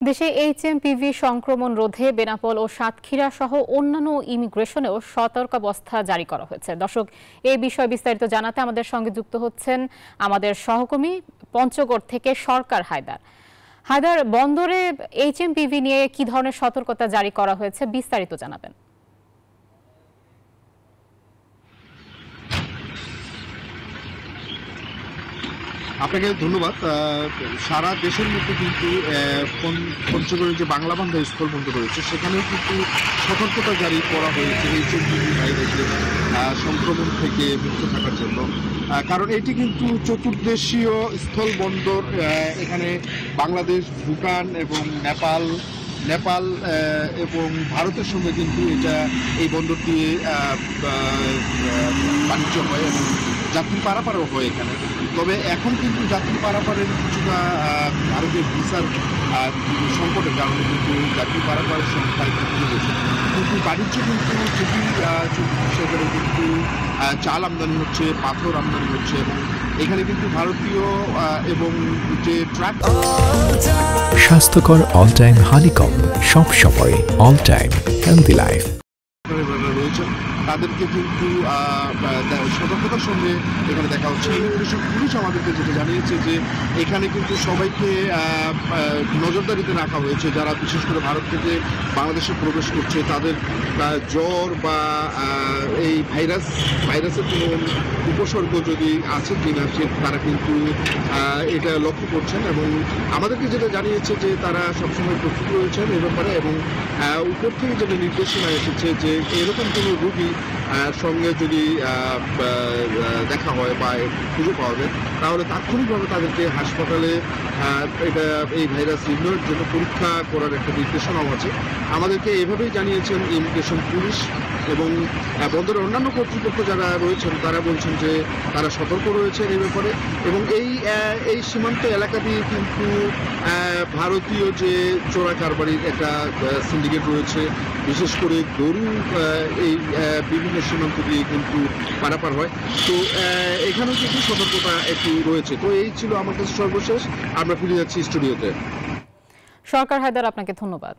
দেশে এইচএমপিভি সংক্রমণ রোধে বেনাপোল ও সাতক্ষীরা সহ অন্যান্য ইমিগ্রেশনেও সতর্কাবস্থা জারি করা হয়েছে। দর্শক, এই বিষয়ে বিস্তারিত জানাতে আমাদের সঙ্গে যুক্ত হচ্ছেন আমাদের সহকর্মী পঞ্চগড় থেকে সরকার হায়দার। হায়দার, বন্দরে এইচএমপিভি নিয়ে কি ধরনের সতর্কতা জারি করা হয়েছে বিস্তারিত জানাবেন। আপনাকে ধন্যবাদ। সারা দেশের মধ্যে কিন্তু পঞ্চগড়ের যে বাংলা বান্ধব স্থলবন্দর রয়েছে সেখানেও কিন্তু সতর্কতা জারি করা হয়েছে এইচএমপিভি ভাইরাসের সংক্রমণ থেকে মুক্ত থাকার জন্য। কারণ এটি কিন্তু চতুর্দেশীয় স্থলবন্দর। এখানে বাংলাদেশ, ভুটান এবং নেপাল এবং ভারতের সঙ্গে কিন্তু এই বন্দর দিয়ে বাণিজ্য হয় এবং যাত্রী পারাপারও হয় এখানে। তবে এখন কিন্তু যাত্রী পারাপারের কিছুটা ভারতের ভিসার সংকটের কারণে কিন্তু যাত্রী পারাপারের সংখ্যা একটু কমে গেছে, কিন্তু বাণিজ্য কিন্তু খুবই সেখানে কিন্তু চাল আমদানি হচ্ছে, পাথর আমদানি হচ্ছে এবং এখানে কিন্তু ভারতীয় এবং যে ট্রাক স্বাস্থ্যকর অল টাইম হানিকম্ব, সব সময় অল টাইম হেলদি লাইফ রয়েছে, তাদেরকে কিন্তু সতর্কতার সঙ্গে এখানে দেখা হচ্ছে। ইমিগ্রেশন পুলিশ আমাদেরকে যেটা জানিয়েছে যে এখানে কিন্তু সবাইকে নজরদারিতে রাখা হয়েছে। যারা বিশেষ করে ভারত থেকে বাংলাদেশে প্রবেশ করছে তাদের জ্বর বা এই ভাইরাসের কোনো উপসর্গ যদি আছে কিনা তারা কিন্তু এটা লক্ষ্য করছেন এবং আমাদেরকে যেটা জানিয়েছে যে তারা সবসময় প্রস্তুত রয়েছেন এ ব্যাপারে এবং উপর থেকে যেটা নির্দেশনা এসেছে যে এরকম কোনো রোগী সঙ্গে যদি দেখা হয় বা খুঁজে পাওয়া যায় তাহলে তাৎক্ষণিকভাবে তাদেরকে হাসপাতালে এই ভাইরাস নির্ণয়ের জন্য পরীক্ষা করার একটা নির্দেশনাও আছে। আমাদেরকে এভাবেই জানিয়েছেন ইমিগ্রেশন পুলিশ এবং বন্দরের অন্যান্য কর্তৃপক্ষ যারা রয়েছেন তারা বলছেন যে তারা সতর্ক রয়েছেন এই ব্যাপারে এবং এই সীমান্ত এলাকা দিয়ে কিন্তু ভারতীয় যে চোরা কারবারির একটা সিন্ডিকেট রয়েছে, বিশেষ করে গরু এই বিভিন্ন সীমান্ত দিয়ে কিন্তু পারাপার হয়। তো এখানেও কিন্তু সতর্কতা একটু রয়েছে। তো এই ছিল আমার কাছে সর্বশেষ। আমরা ফিরে যাচ্ছি স্টুডিওতে। সরকার হায়দার, আপনাকে ধন্যবাদ।